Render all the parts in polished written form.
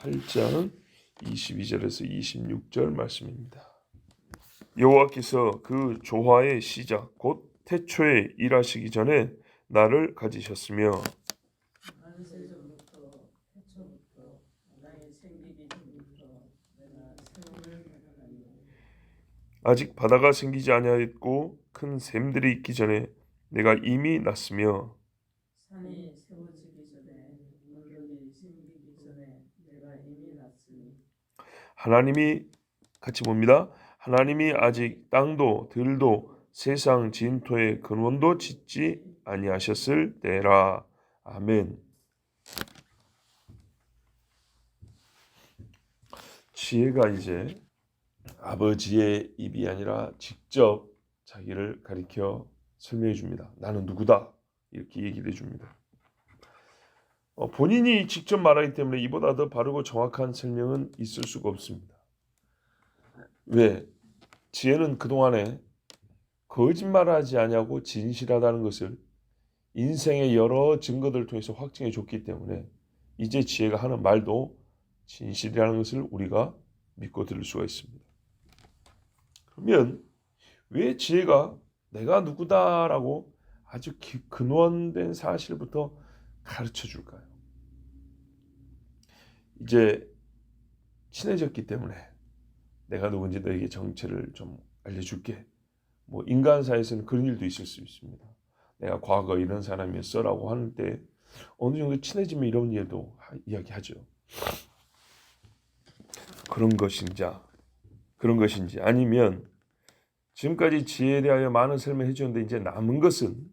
8장 22절에서 26절 말씀입니다. 여호와께서 그 조화의 시작 곧 태초에 일하시기 전에 나를 가지셨으며 만세 전부터 태초부터 나의 생기기 전부터 내가 세움을 받았나니 아직 바다가 생기지 아니하였고 큰 샘들이 있기 전에 내가 이미 났으며 산이 세워지기 전에 너덕이 생기기 전에 내가 이미 났으니 하나님이 같이 봅니다. 하나님이 아직 땅도 들도 세상 진토의 근원도 짓지 아니하셨을 때라. 아멘. 지혜가 이제 아버지의 입이 아니라 직접 자기를 가리켜 설명해 줍니다. 나는 누구다 이렇게 얘기를 해줍니다. 본인이 직접 말하기 때문에 이보다 더 바르고 정확한 설명은 있을 수가 없습니다. 왜? 지혜는 그동안에 거짓말하지 아니하고 진실하다는 것을 인생의 여러 증거들을 통해서 확증해 줬기 때문에 이제 지혜가 하는 말도 진실이라는 것을 우리가 믿고 들을 수가 있습니다. 그러면 왜 지혜가 내가 누구다라고 아주 근원된 사실부터 가르쳐 줄까요? 이제 친해졌기 때문에 내가 누군지 너에게 정체를 좀 알려줄게. 뭐 인간 사이에서는 그런 일도 있을 수 있습니다. 내가 과거 이런 사람이었어라고 하는데 어느 정도 친해지면 이런 일도 이야기하죠. 그런 것인지 아니면 지금까지 지혜에 대하여 많은 설명해 주었는데 이제 남은 것은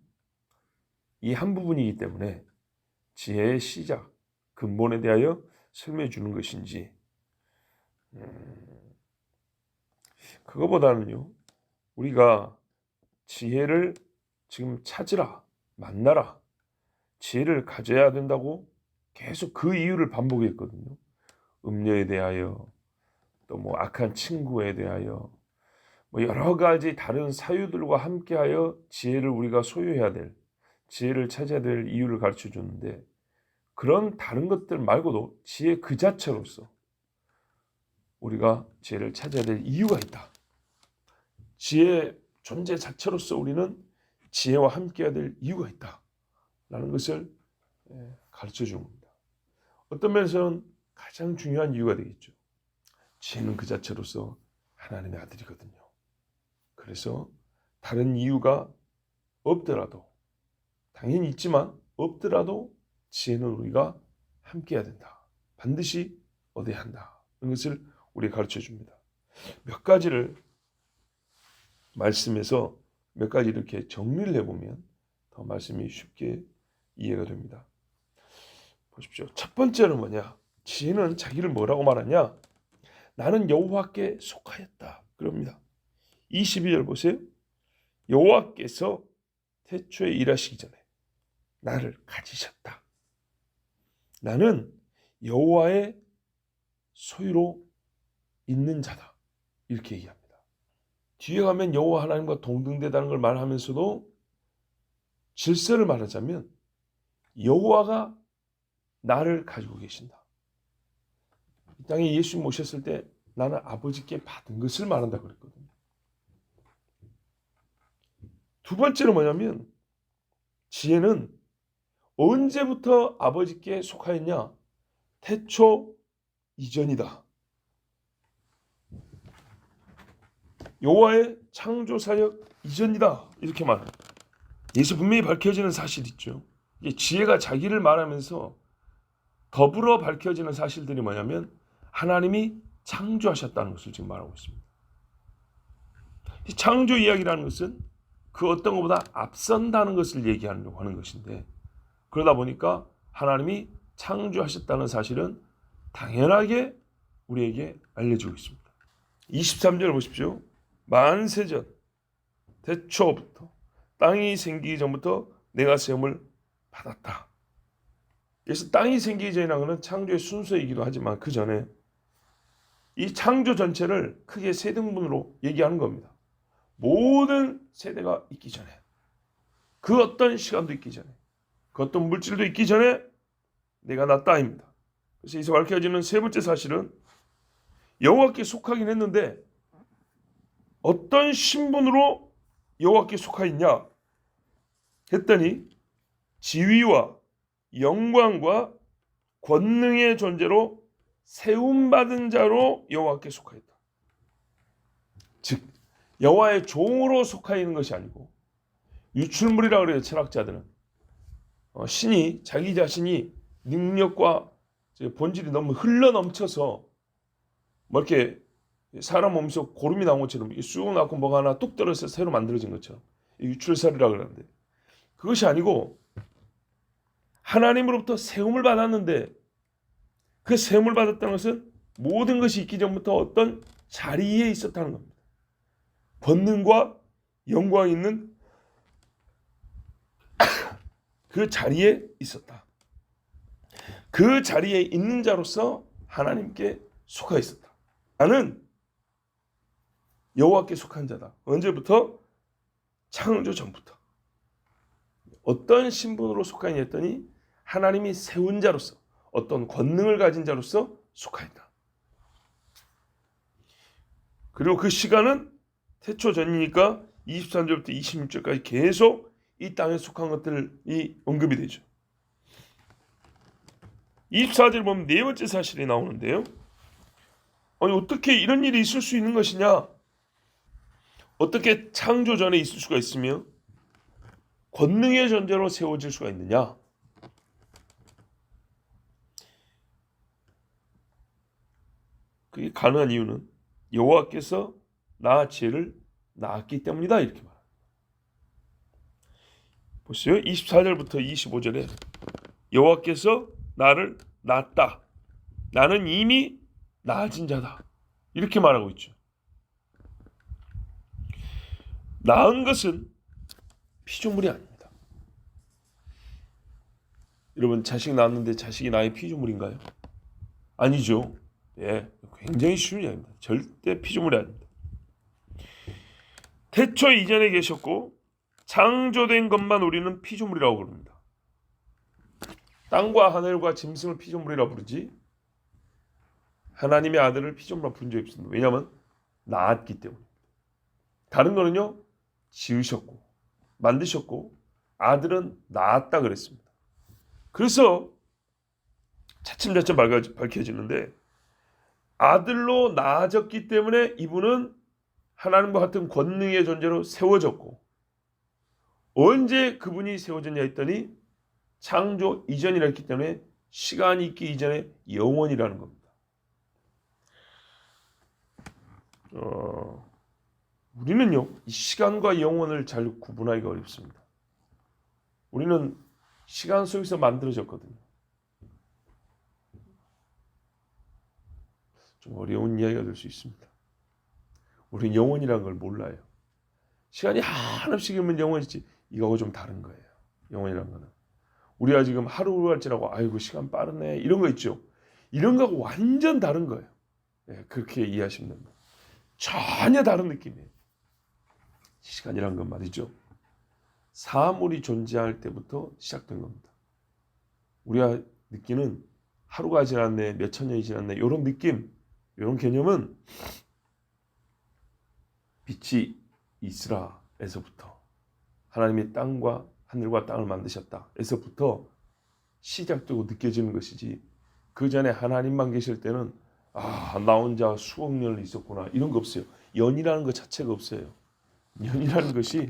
이 한 부분이기 때문에 지혜의 시작, 근본에 대하여 설명해 주는 것인지 그거보다는요. 우리가 지혜를 지금 찾으라, 만나라, 지혜를 가져야 된다고 계속 그 이유를 반복했거든요. 음녀에 대하여 또 뭐 악한 친구에 대하여 뭐 여러 가지 다른 사유들과 함께하여 지혜를 우리가 소유해야 될, 지혜를 찾아야 될 이유를 가르쳐 줬는데 그런 다른 것들 말고도 지혜 그 자체로서 우리가 지혜를 찾아야 될 이유가 있다. 지혜 존재 자체로서 우리는 지혜와 함께해야 될 이유가 있다. 라는 것을 가르쳐 주는 겁니다. 어떤 면에서는 가장 중요한 이유가 되겠죠. 지혜는 그 자체로서 하나님의 아들이거든요. 그래서 다른 이유가 없더라도 당연히 있지만 없더라도 지혜는 우리가 함께해야 된다. 반드시 얻어야 한다. 이런 것을 우리가 가르쳐 줍니다. 몇 가지를 말씀에서 몇 가지 이렇게 정리를 해보면 더 말씀이 쉽게 이해가 됩니다. 보십시오. 첫 번째는 뭐냐? 지혜는 자기를 뭐라고 말하냐? 나는 여호와께 속하였다. 그럽니다. 22절 보세요. 여호와께서 태초에 일하시기 전에 나를 가지셨다. 나는 여호와의 소유로 있는 자다. 이렇게 얘기합니다. 뒤에 가면 여호와 하나님과 동등되다는 걸 말하면서도 질서를 말하자면 여호와가 나를 가지고 계신다. 이 땅에 예수 모셨을 때 나는 아버지께 받은 것을 말한다 그랬거든요. 두 번째는 뭐냐면 지혜는 언제부터 아버지께 속하였냐? 태초 이전이다. 여호와의 창조 사역 이전이다. 이렇게 말합니다. 여기서 분명히 밝혀지는 사실이 있죠. 지혜가 자기를 말하면서 더불어 밝혀지는 사실들이 뭐냐면 하나님이 창조하셨다는 것을 지금 말하고 있습니다. 이 창조 이야기라는 것은 그 어떤 것보다 앞선다는 것을 얘기하려고 하는 것인데 그러다 보니까 하나님이 창조하셨다는 사실은 당연하게 우리에게 알려지고 있습니다. 23절 보십시오. 만세전 태초부터 땅이 생기기 전부터 내가 세움을 받았다. 그래서 땅이 생기기 전이라는 것은 창조의 순서이기도 하지만 그 전에 이 창조 전체를 크게 세 등분으로 얘기하는 겁니다. 모든 세대가 있기 전에 그 어떤 시간도 있기 전에 그 어떤 물질도 있기 전에 내가 났다입니다. 그래서 여기서 밝혀지는 세 번째 사실은 여호와께 속하긴 했는데 어떤 신분으로 여호와께 속하였냐 했더니 지위와 영광과 권능의 존재로 세움받은 자로 여호와께 속하였다. 즉 여호와의 종으로 속하여 있는 것이 아니고 유출물이라고 그래요. 철학자들은 신이 자기 자신이 능력과 본질이 너무 흘러넘쳐서 뭐 이렇게 사람 몸에서 고름이 나온 것처럼 쑥 나고 뭐가 하나 뚝 떨어져서 새로 만들어진 것처럼 유출설이라고 그러는데 그것이 아니고 하나님으로부터 세움을 받았는데 그 세움을 받았다는 것은 모든 것이 있기 전부터 어떤 자리에 있었다는 겁니다. 권능과 영광이 있는 그 자리에 있었다. 그 자리에 있는 자로서 하나님께 속하 있었다. 나는 여호와께 속한 자다. 언제부터? 창조 전부터. 어떤 신분으로 속하냐 했더니 하나님이 세운 자로서 어떤 권능을 가진 자로서 속하였다. 그리고 그 시간은 태초 전이니까 23절부터 26절까지 계속 이 땅에 속한 것들이 언급이 되죠. 24절 보면 네 번째 사실이 나오는데요. 아니 어떻게 이런 일이 있을 수 있는 것이냐? 어떻게 창조 전에 있을 수가 있으며 권능의 존재로 세워질 수가 있느냐? 그게 가능한 이유는 여호와께서 나 지혜를 낳았기 때문이다 이렇게 말합니다. 보세요. 24절부터 25절에 여호와께서 나를 낳았다. 나는 이미 낳아진 자다. 이렇게 말하고 있죠. 낳은 것은 피조물이 아닙니다. 여러분 자식 낳았는데 자식이 나의 피조물인가요? 아니죠. 예, 굉장히 쉬운 이야기입니다. 절대 피조물이 아닙니다. 태초 이전에 계셨고 창조된 것만 우리는 피조물이라고 부릅니다. 땅과 하늘과 짐승을 피조물이라고 부르지 하나님의 아들을 피조물로 부른 적이 없습니다. 왜냐하면 낳았기 때문에. 다른 거는요 지으셨고 만드셨고 아들은 낳았다 그랬습니다. 그래서 차츰차츰 밝혀지는데 아들로 낳아졌기 때문에 이분은 하나님과 같은 권능의 존재로 세워졌고 언제 그분이 세워졌냐 했더니 창조 이전이라 했기 때문에 시간이 있기 이전에 영원이라는 겁니다. 우리는요 이 시간과 영원을 잘 구분하기가 어렵습니다. 우리는 시간 속에서 만들어졌거든요. 좀 어려운 이야기가 될 수 있습니다. 우리는 영원이라는 걸 몰라요. 시간이 한없이면 영원이지 이거하고 좀 다른 거예요. 영원이라는 거는 우리가 지금 하루갈지라고 아이고 시간 빠르네 이런 거 있죠. 이런 거하고 완전 다른 거예요. 네, 그렇게 이해하시면 됩니다. 전혀 다른 느낌이에요. 시간이란 건 말이죠. 사물이 존재할 때부터 시작된 겁니다. 우리가 느끼는 하루가 지났네, 몇천 년이 지났네 이런 느낌, 이런 개념은 빛이 있으라에서부터 하나님이 땅과 하늘과 땅을 만드셨다 에서부터 시작되고 느껴지는 것이지 그 전에 하나님만 계실 때는 나 혼자 수억 년을 있었구나 이런 거 없어요. 연이라는 것 자체가 없어요. 연이라는 것이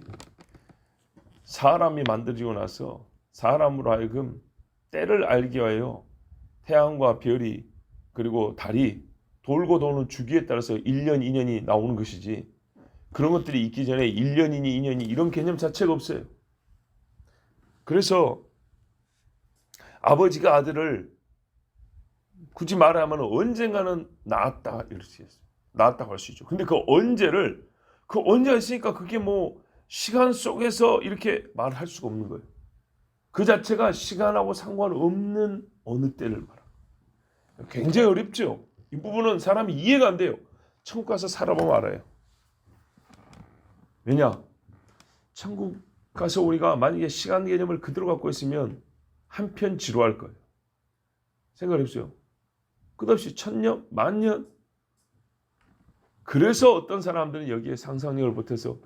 사람이 만들어지고 나서 사람으로 하여금 때를 알게 하여 태양과 별이 그리고 달이 돌고 도는 주기에 따라서 1년, 2년이 나오는 것이지 그런 것들이 있기 전에 1년이니 2년이 이런 개념 자체가 없어요. 그래서 아버지가 아들을 굳이 말하면 언젠가는 낳았다 이럴 수 있어요. 낳았다고 할 수 있죠. 근데 그 언제가 있으니까 그게 뭐 시간 속에서 이렇게 말할 수가 없는 거예요. 그 자체가 시간하고 상관없는 어느 때를 말합니다. 굉장히 어렵죠. 이 부분은 사람이 이해가 안 돼요. 천국 가서 살아보면 알아요. 왜냐? 천국 가서 우리가 만약에 시간 개념을 그대로 갖고 있으면 한편 지루할 거예요. 생각해보세요. 끝없이 천년, 만년. 그래서 어떤 사람들은 여기에 상상력을 보태서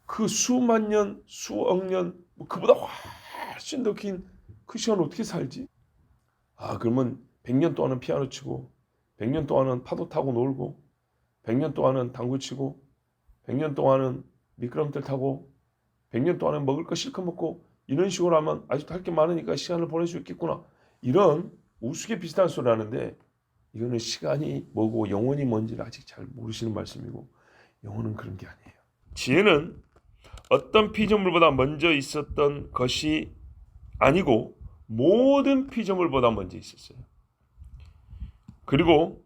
그 수만 년, 수억 년, 그보다 훨씬 더 긴 그 시간 어떻게 살지? 그러면 100년 동안은 피아노 치고 100년 동안은 파도 타고 놀고 100년 동안은 당구 치고 100년 동안은 미끄럼틀 타고 100년 동안은 먹을 거 실컷 먹고 이런 식으로 하면 아직도 할 게 많으니까 시간을 보낼 수 있겠구나. 이런 우스개 비슷한 소리 하는데 이거는 시간이 뭐고 영혼이 뭔지를 아직 잘 모르시는 말씀이고 영혼은 그런 게 아니에요. 지혜는 어떤 피조물보다 먼저 있었던 것이 아니고 모든 피조물보다 먼저 있었어요. 그리고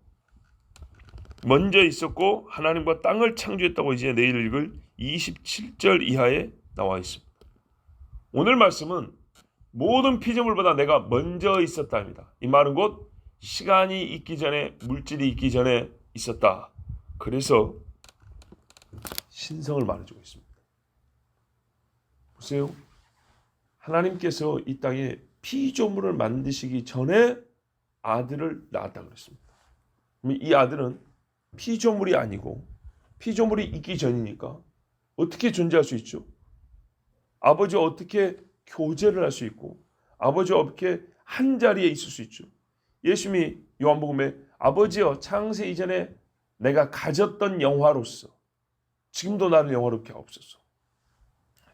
먼저 있었고 하나님과 땅을 창조했다고 이제 내일 읽을 27절 이하에 나와 있습니다. 오늘 말씀은 모든 피조물보다 내가 먼저 있었다입니다. 이 말은 곧 시간이 있기 전에 물질이 있기 전에 있었다. 그래서 신성을 말해주고 있습니다. 보세요. 하나님께서 이 땅에 피조물을 만드시기 전에 아들을 낳았다 그랬습니다. 이 아들은 피조물이 아니고 피조물이 있기 전이니까 어떻게 존재할 수 있죠? 아버지와 어떻게 교제를 할 수 있고 아버지와 어떻게 한 자리에 있을 수 있죠? 예수님이 요한복음에 아버지여 창세 이전에 내가 가졌던 영화로서 지금도 나를 영화롭게 하옵소서.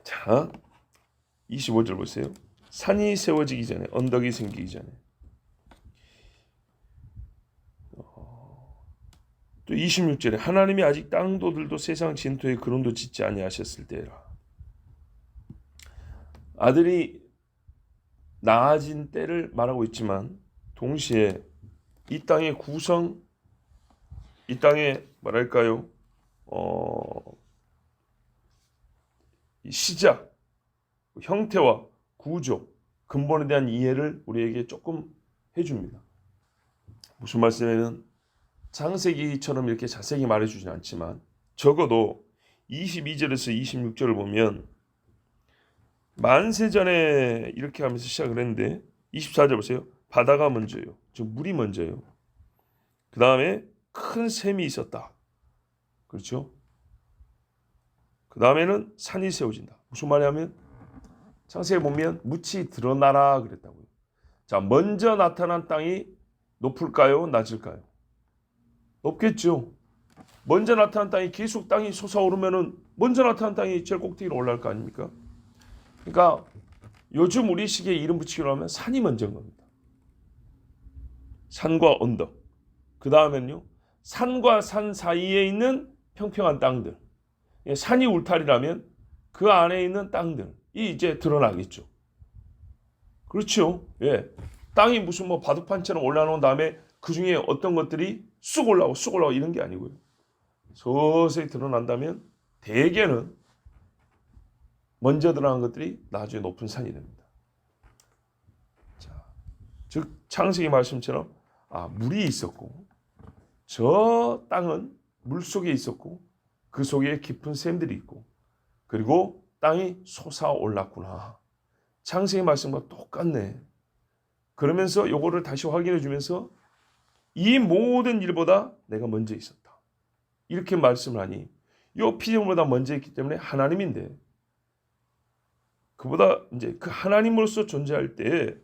자, 25절 보세요. 산이 세워지기 전에 언덕이 생기기 전에 또 26절에 하나님이 아직 땅도들도 세상 진토에 근원도 짓지 아니하셨을 때라. 아들이 낳아진 때를 말하고 있지만 동시에 이 땅의 구성, 이 땅의 뭐랄까요, 시작, 형태와 구조, 근본에 대한 이해를 우리에게 조금 해줍니다. 무슨 말씀이냐면 창세기처럼 이렇게 자세히 말해주진 않지만 적어도 22절에서 26절을 보면 만세전에 이렇게 하면서 시작을 했는데 24절 보세요. 바다가 먼저요. 즉 물이 먼저요. 그 다음에 큰 샘이 있었다. 그렇죠? 그 다음에는 산이 세워진다. 무슨 말이냐면 창세기에 보면 묻이 드러나라 그랬다고요. 자, 먼저 나타난 땅이 높을까요? 낮을까요? 높겠죠. 먼저 나타난 땅이 계속 땅이 솟아오르면은 먼저 나타난 땅이 제일 꼭대기로 올라갈 거 아닙니까? 그러니까 요즘 우리 시기에 이름 붙이기로 하면 산이 먼저인 겁니다. 산과 언덕. 그 다음에는요. 산과 산 사이에 있는 평평한 땅들. 산이 울타리라면 그 안에 있는 땅들이 이제 드러나겠죠. 그렇죠. 예. 땅이 무슨 뭐 바둑판처럼 올라놓은 다음에 그 중에 어떤 것들이 쑥 올라오고 이런 게 아니고요. 서서히 드러난다면 대개는 먼저 드러난 것들이 나중에 높은 산이 됩니다. 자, 즉 창세기 말씀처럼 물이 있었고 저 땅은 물 속에 있었고 그 속에 깊은 샘들이 있고 그리고 땅이 솟아올랐구나. 창세기 말씀과 똑같네. 그러면서 요거를 다시 확인해 주면서 이 모든 일보다 내가 먼저 있었다. 이렇게 말씀을 하니 요 피조물보다 먼저 있기 때문에 하나님인데 그보다 이제 그 하나님으로서 존재할 때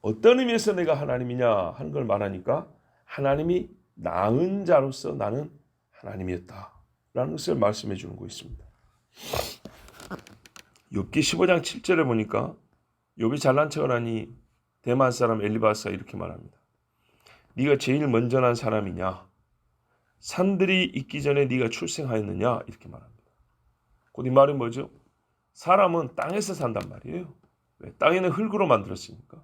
어떤 의미에서 내가 하나님이냐 하는 걸 말하니까 하나님이 낳은 자로서 나는 하나님이었다라는 것을 말씀해 주는 거 있습니다. 욥기 15장 7절에 보니까 욥이 잘난 척을 하니 대만 사람 엘리바스가 이렇게 말합니다. 네가 제일 먼저 난 사람이냐? 산들이 있기 전에 네가 출생하였느냐? 이렇게 말합니다. 곧 이 말은 뭐죠? 사람은 땅에서 산단 말이에요. 왜? 땅에는 흙으로 만들었으니까.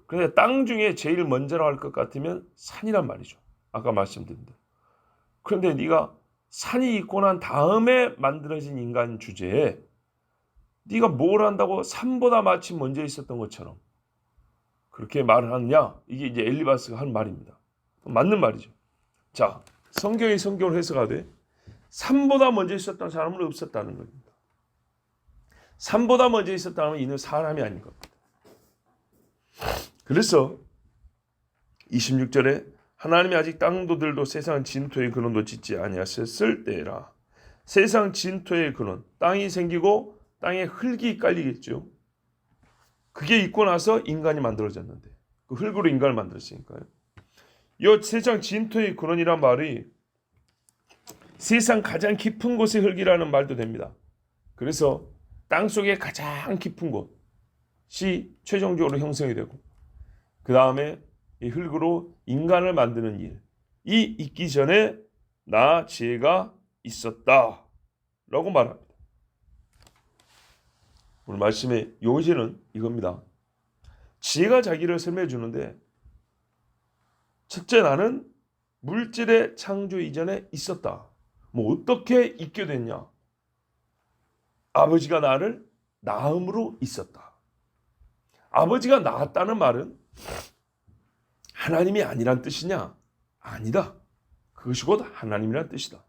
그런데 땅 중에 제일 먼저라고 할 것 같으면 산이란 말이죠. 아까 말씀드린 대로. 그런데 네가 산이 있고 난 다음에 만들어진 인간 주제에 네가 뭘 한다고 산보다 마치 먼저 있었던 것처럼 그렇게 말을 하느냐? 이게 이제 엘리바스가 한 말입니다. 맞는 말이죠. 자, 성경이 성경을 해석하되 산보다 먼저 있었던 사람은 없었다는 겁니다. 산보다 먼저 있었다면 이는 사람이 아닌 겁니다. 그래서 26절에 하나님이 아직 땅도들도 세상 진토의 근원도 짓지 아니하셨을 때라. 세상 진토의 근원, 땅이 생기고 땅에 흙이 깔리겠죠. 그게 있고 나서 인간이 만들어졌는데 그 흙으로 인간을 만들었으니까요. 이 세상 진토의 근원이란 말이 세상 가장 깊은 곳의 흙이라는 말도 됩니다. 그래서 땅 속의 가장 깊은 곳이 최종적으로 형성이 되고 그 다음에 이 흙으로 인간을 만드는 일이 있기 전에 나 지혜가 있었다 라고 말합니다. 오늘 말씀의 요지는 이겁니다. 지혜가 자기를 설명해 주는데 첫째, 나는 물질의 창조 이전에 있었다. 뭐 어떻게 있게 됐냐? 아버지가 나를 낳음으로 있었다. 아버지가 낳았다는 말은 하나님이 아니란 뜻이냐? 아니다. 그것이 곧 하나님이란 뜻이다.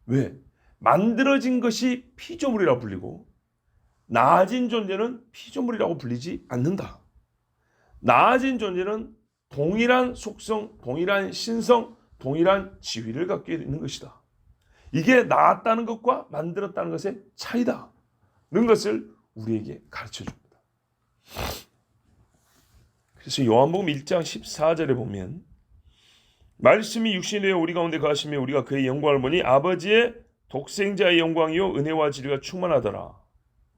왜? 만들어진 것이 피조물이라고 불리고 나아진 존재는 피조물이라고 불리지 않는다. 나아진 존재는 동일한 속성, 동일한 신성, 동일한 지위를 갖게 있는 것이다. 이게 나았다는 것과 만들었다는 것의 차이다. 는 것을 우리에게 가르쳐 줍니다. 그래서 요한복음 1장 14절에 보면 말씀이 육신이 되어 우리 가운데 거하시며 우리가 그의 영광을 보니 아버지의 독생자의 영광이요 은혜와 진리가 충만하더라.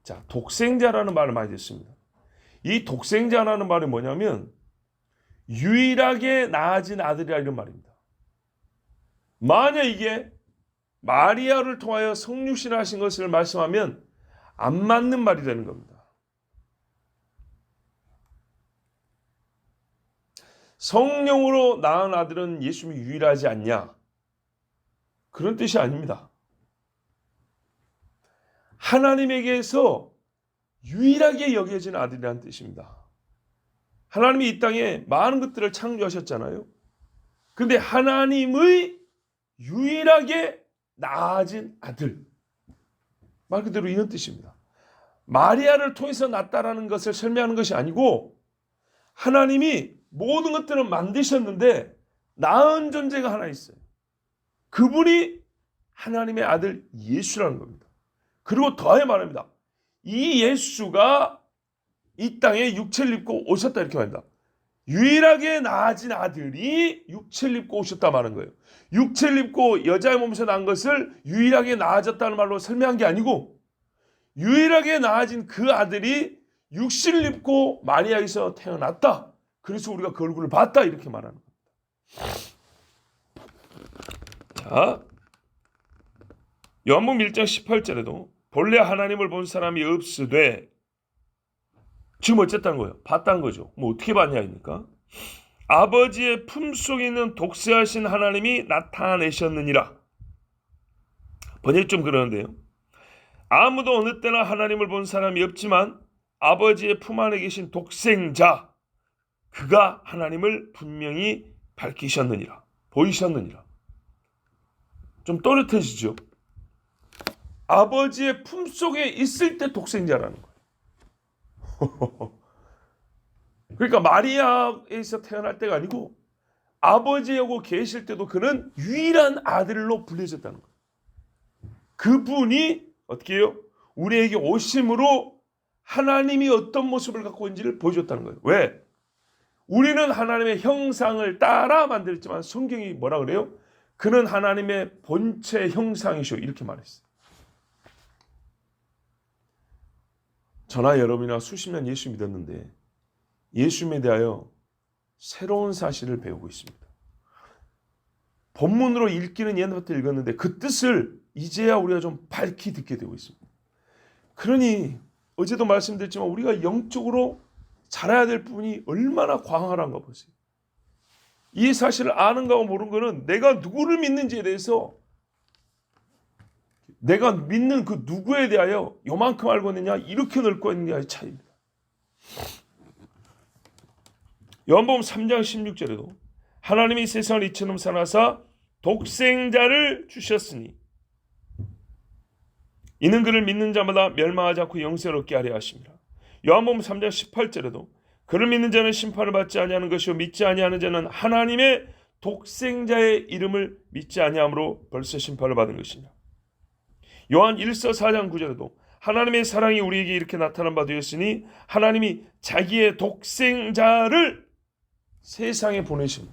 자, 독생자라는 말을 많이 듣습니다. 이 독생자라는 말이 뭐냐면 유일하게 낳아진 아들이라 이런 말입니다. 만약 이게 마리아를 통하여 성육신을 하신 것을 말씀하면 안 맞는 말이 되는 겁니다. 성령으로 낳은 아들은 예수님이 유일하지 않냐? 그런 뜻이 아닙니다. 하나님에게서 유일하게 여겨진 아들이라는 뜻입니다. 하나님이 이 땅에 많은 것들을 창조하셨잖아요. 그런데 하나님의 유일하게 낳아진 아들, 말 그대로 이런 뜻입니다. 마리아를 통해서 낳았다라는 것을 설명하는 것이 아니고 하나님이 모든 것들을 만드셨는데 낳은 존재가 하나 있어요. 그분이 하나님의 아들 예수라는 겁니다. 그리고 더해 말합니다. 이 예수가 이 땅에 육체를 입고 오셨다 이렇게 말합니다. 유일하게 낳아진 아들이 육체를 입고 오셨다 말하는 거예요. 육체를 입고 여자의 몸에서 낳은 것을 유일하게 낳아졌다는 말로 설명한 게 아니고 유일하게 낳아진 그 아들이 육신을 입고 마리아에서 태어났다. 그래서 우리가 그 얼굴을 봤다 이렇게 말하는 겁니다. 자, 요한복음 1장 18절에도 본래 하나님을 본 사람이 없으되 지금 어쨌다는 거예요? 봤다는 거죠. 뭐 어떻게 봤냐입니까? 아버지의 품속에 있는 독세하신 하나님이 나타내셨느니라. 번역이 좀 그러는데요. 아무도 어느 때나 하나님을 본 사람이 없지만 아버지의 품 안에 계신 독생자 그가 하나님을 분명히 밝히셨느니라. 보이셨느니라. 좀 또렷해지죠. 아버지의 품속에 있을 때 독생자라는 거예요. 그러니까 마리아에서 태어날 때가 아니고 아버지하고 계실 때도 그는 유일한 아들로 불려졌다는 거예요. 그분이 어떻게 해요? 우리에게 오심으로 하나님이 어떤 모습을 갖고 있는지를 보여줬다는 거예요. 왜? 우리는 하나님의 형상을 따라 만들었지만 성경이 뭐라 그래요? 그는 하나님의 본체 형상이시오 이렇게 말했어요. 저나 여러분이나 수십 년 예수 믿었는데 예수님에 대하여 새로운 사실을 배우고 있습니다. 본문으로 읽기는 옛날부터 읽었는데 그 뜻을 이제야 우리가 좀 밝히 듣게 되고 있습니다. 그러니 어제도 말씀드렸지만 우리가 영적으로 잘해야 될 부분이 얼마나 광활한가 보세요. 이 사실을 아는 거와 모르는 거는 내가 누구를 믿는지에 대해서 내가 믿는 그 누구에 대하여 요만큼 알고 있느냐 이렇게 넓고 있느냐의 차이입니다. 요한복음 3장 16절에도 하나님이 세상을 이처럼 사랑하사 독생자를 주셨으니 이는 그를 믿는 자마다 멸망하지 않고 영생을 얻게 하려 하심이라. 요한복음 3장 18절에도 그를 믿는 자는 심판을 받지 아니하는 것이요 믿지 아니하는 자는 하나님의 독생자의 이름을 믿지 아니함으로 벌써 심판을 받은 것이냐. 요한 1서 4장 9절에도 하나님의 사랑이 우리에게 이렇게 나타난 바 되었으니 하나님이 자기의 독생자를 세상에 보내신,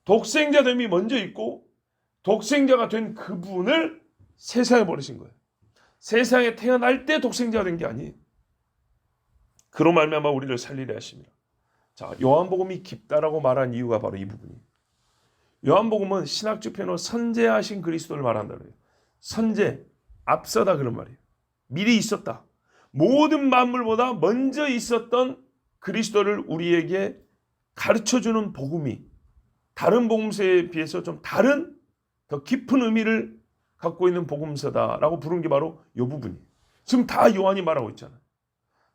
독생자됨이 먼저 있고 독생자가 된 그분을 세상에 보내신 거예요. 세상에 태어날 때 독생자가 된 게 아니에요. 그로 말미암아 우리를 살리려 하십니다. 자, 요한복음이 깊다라고 말한 이유가 바로 이 부분이에요. 요한복음은 신학적 표현으로 선제하신 그리스도를 말한다 그래요. 선제, 앞서다 그런 말이에요. 미리 있었다. 모든 만물보다 먼저 있었던 그리스도를 우리에게 가르쳐주는 복음이 다른 복음서에 비해서 좀 다른 더 깊은 의미를 갖고 있는 복음서다라고 부른 게 바로 이 부분이에요. 지금 다 요한이 말하고 있잖아요.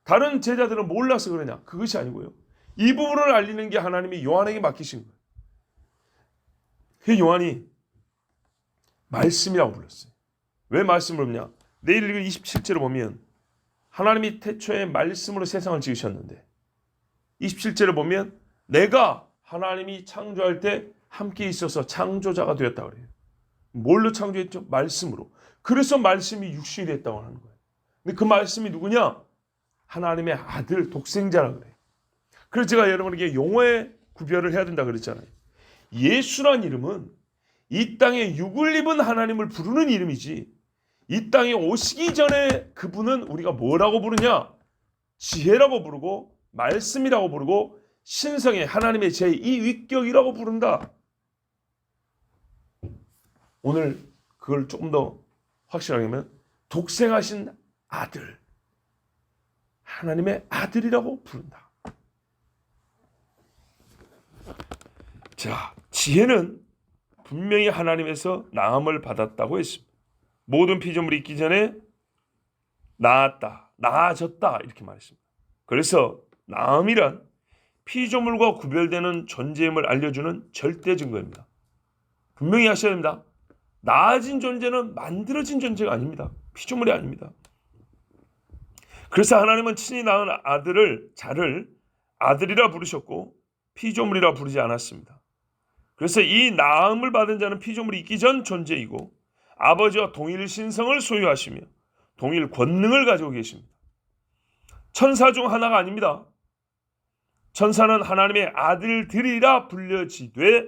다른 제자들은 몰라서 그러냐? 그것이 아니고요. 이 부분을 알리는 게 하나님이 요한에게 맡기신 거예요. 그 요한이 말씀이라고 불렀어요. 왜 말씀을 부르냐? 내일 읽을 27절을 보면 하나님이 태초에 말씀으로 세상을 지으셨는데 27절을 보면 내가 하나님이 창조할 때 함께 있어서 창조자가 되었다 그래요. 뭘로 창조했죠? 말씀으로. 그래서 말씀이 육신이 됐다고 하는 거예요. 근데 그 말씀이 누구냐? 하나님의 아들 독생자라 그래요. 그래서 제가 여러분에게 용어의 구별을 해야 된다 그랬잖아요. 예수란 이름은 이 땅에 육을 입은 하나님을 부르는 이름이지 이 땅에 오시기 전에 그분은 우리가 뭐라고 부르냐? 지혜라고 부르고 말씀이라고 부르고 신성의 하나님의 제2위격이라고 부른다. 오늘 그걸 조금 더 확실하게 하면 독생하신 아들, 하나님의 아들이라고 부른다. 자, 지혜는 분명히 하나님에서 나음을 받았다고 했습니다. 모든 피조물이 있기 전에 나았다, 나아졌다 이렇게 말했습니다. 그래서 나음이란 피조물과 구별되는 존재임을 알려주는 절대 증거입니다. 분명히 하셔야 됩니다. 나아진 존재는 만들어진 존재가 아닙니다. 피조물이 아닙니다. 그래서 하나님은 친히 낳은 자를 아들이라 부르셨고 피조물이라 부르지 않았습니다. 그래서 이 나음을 받은 자는 피조물이 있기 전 존재이고 아버지와 동일 신성을 소유하시며 동일 권능을 가지고 계십니다. 천사 중 하나가 아닙니다. 천사는 하나님의 아들들이라 불려지되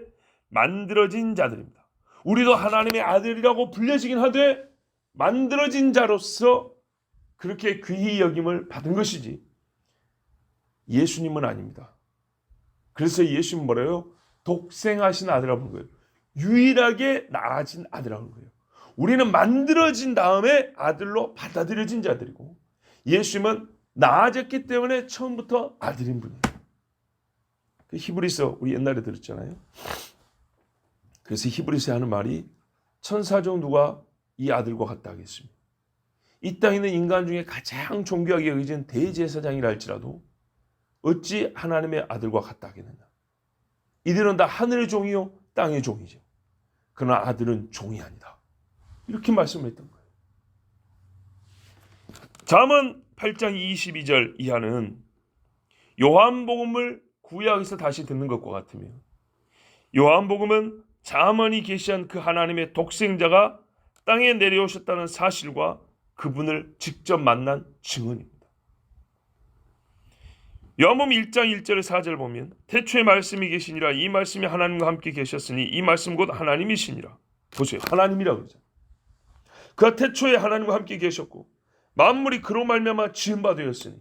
만들어진 자들입니다. 우리도 하나님의 아들이라고 불려지긴 하되 만들어진 자로서 그렇게 귀히 여김을 받은 것이지 예수님은 아닙니다. 그래서 예수님은 뭐래요? 독생하신 아들이라고 부르는 거예요. 유일하게 나아진 아들이라고 부르는 거예요. 우리는 만들어진 다음에 아들로 받아들여진 자들이고 예수님은 나아졌기 때문에 처음부터 아들인 분이에요. 그 히브리서 우리 옛날에 들었잖아요. 그래서 히브리서에 하는 말이 천사 중 누가 이 아들과 같다 하겠습니다. 이 땅에 있는 인간 중에 가장 존귀하게 여겨진 대제사장이라 할지라도 어찌 하나님의 아들과 같다 하겠느냐. 이들은 다 하늘의 종이요 땅의 종이죠. 그러나 아들은 종이 아니다. 이렇게 말씀했던 거예요. 잠언 8장 22절 이하는 요한복음을 구약에서 다시 듣는 것과 같으며 요한복음은 잠언이 계시한 그 하나님의 독생자가 땅에 내려오셨다는 사실과 그분을 직접 만난 증언입니다. 요한복음 1장 1절에 4절 보면 태초에 말씀이 계시니라 이 말씀이 하나님과 함께 계셨으니 이 말씀 곧 하나님이시니라. 보세요. 하나님이라고 그러죠. 그가 태초에 하나님과 함께 계셨고 만물이 그로 말미암아 지은 바 되었으니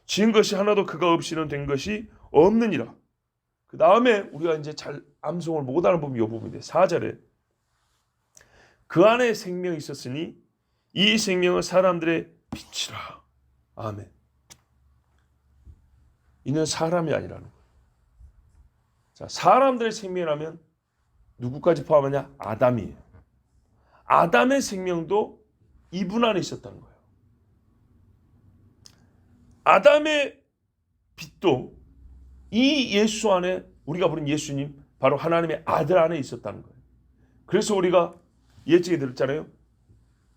지은 것이 하나도 그가 없이는 된 것이 없느니라. 그 다음에 우리가 이제 잘 암송을 못 하는 부분이 이 부분인데 4절에 그 안에 생명이 있었으니 이 생명은 사람들의 빛이라. 아멘. 이는 사람이 아니라는 거예요. 자, 사람들의 생명이라면 누구까지 포함하냐? 아담이에요. 아담의 생명도 이분 안에 있었다는 거예요. 아담의 빛도 이 예수 안에 우리가 부른 예수님 바로 하나님의 아들 안에 있었다는 거예요. 그래서 우리가 예측에 들었잖아요.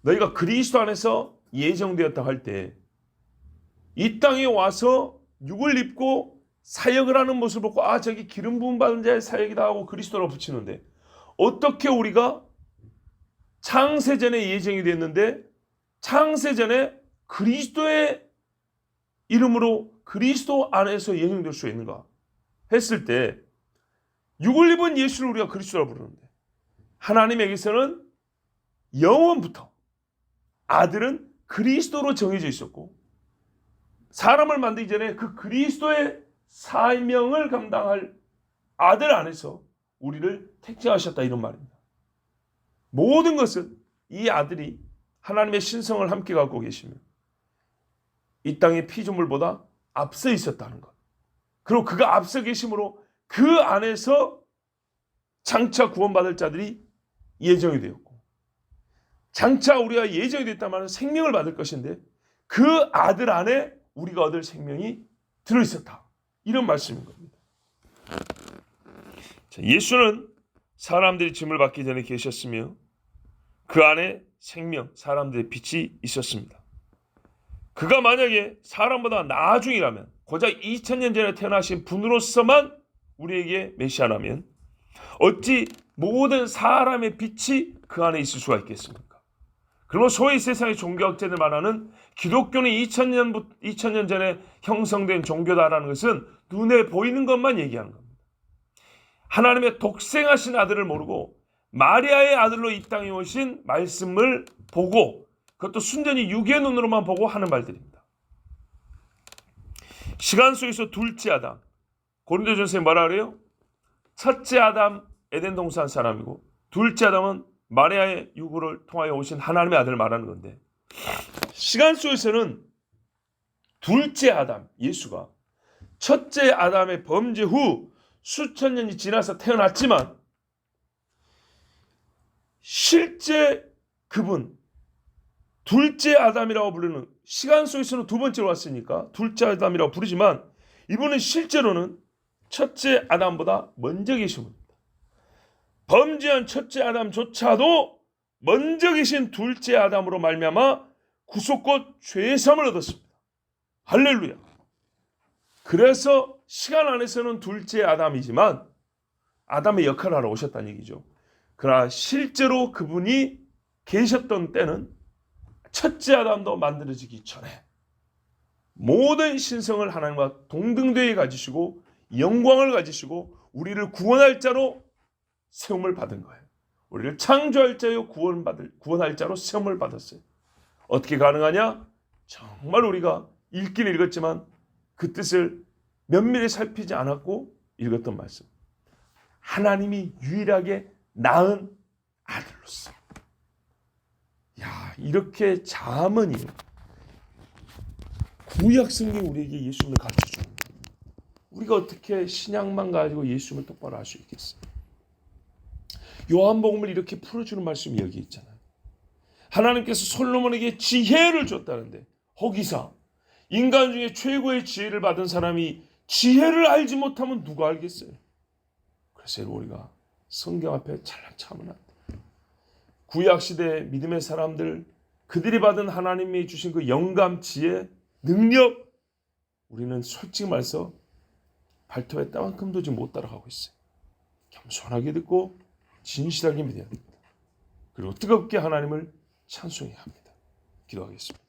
너희가 그리스도 안에서 예정되었다 할 때 이 땅에 와서 육을 입고 사역을 하는 모습을 보고 저기 기름 부음 받은 자의 사역이다 하고 그리스도라고 붙이는데 어떻게 우리가 창세전에 예정이 됐는데 창세전에 그리스도의 이름으로 그리스도 안에서 예정될 수 있는가 했을 때 육을 입은 예수를 우리가 그리스도라고 부르는데 하나님에게서는 영원부터 아들은 그리스도로 정해져 있었고 사람을 만들기 전에 그 그리스도의 사명을 감당할 아들 안에서 우리를 택정하셨다 이런 말입니다. 모든 것은 이 아들이 하나님의 신성을 함께 갖고 계시며 이 땅의 피조물보다 앞서 있었다는 것. 그리고 그가 앞서 계심으로 그 안에서 장차 구원받을 자들이 예정이 되었고 장차 우리가 예정이 됐다면 생명을 받을 것인데 그 아들 안에 우리가 얻을 생명이 들어있었다. 이런 말씀인 겁니다. 예수는 사람들이 짐을 받기 전에 계셨으며 그 안에 생명, 사람들의 빛이 있었습니다. 그가 만약에 사람보다 나중이라면 고작 2000년 전에 태어나신 분으로서만 우리에게 메시아라면 어찌 모든 사람의 빛이 그 안에 있을 수가 있겠습니까? 그리고 소위 세상의 종교학자들 말하는 기독교는 2000년 전에 형성된 종교다라는 것은 눈에 보이는 것만 얘기하는 겁니다. 하나님의 독생하신 아들을 모르고 마리아의 아들로 이 땅에 오신 말씀을 보고 그것도 순전히 육의 눈으로만 보고 하는 말들입니다. 시간 속에서 둘째 아담, 고린도전서에 뭐라 그래요? 첫째 아담 에덴 동산 사람이고 둘째 아담은 마리아의 육을 통하여 오신 하나님의 아들을 말하는 건데 시간 속에서는 둘째 아담 예수가 첫째 아담의 범죄 후 수천 년이 지나서 태어났지만 실제 그분 둘째 아담이라고 부르는 시간 속에서는 두 번째로 왔으니까 둘째 아담이라고 부르지만 이분은 실제로는 첫째 아담보다 먼저 계신 분입니다. 범죄한 첫째 아담조차도 먼저 계신 둘째 아담으로 말미암아 구속곧 죄사함을 얻었습니다. 할렐루야. 그래서 시간 안에서는 둘째 아담이지만 아담의 역할을 하러 오셨다는 얘기죠. 그러나 실제로 그분이 계셨던 때는 첫째 아담도 만들어지기 전에 모든 신성을 하나님과 동등되게 가지시고 영광을 가지시고 우리를 구원할 자로 세움을 받은 거예요. 우리를 창조할 자요 구원할 자로 세움을 받았어요. 어떻게 가능하냐? 정말 우리가 읽기는 읽었지만 그 뜻을 면밀히 살피지 않았고 읽었던 말씀. 하나님이 유일하게 낳은 아들로서. 야, 이렇게 자문이 구약 성경이 우리에게 예수님을 가르쳐주는 거예요. 우리가 어떻게 신약만 가지고 예수님을 똑바로 알 수 있겠어요? 요한복음을 이렇게 풀어주는 말씀이 여기 있잖아요. 하나님께서 솔로몬에게 지혜를 줬다는데 거기서 인간 중에 최고의 지혜를 받은 사람이 지혜를 알지 못하면 누가 알겠어요? 그래서 우리가 성경 앞에 찰랑 참으면 안 돼. 구약시대 믿음의 사람들 그들이 받은 하나님이 주신 그 영감, 지혜, 능력 우리는 솔직히 말해서 발톱에 따만큼도 지금 못 따라가고 있어요. 겸손하게 듣고 진실하게 믿어야 됩니다. 그리고 뜨겁게 하나님을 찬송해야 합니다. 기도하겠습니다.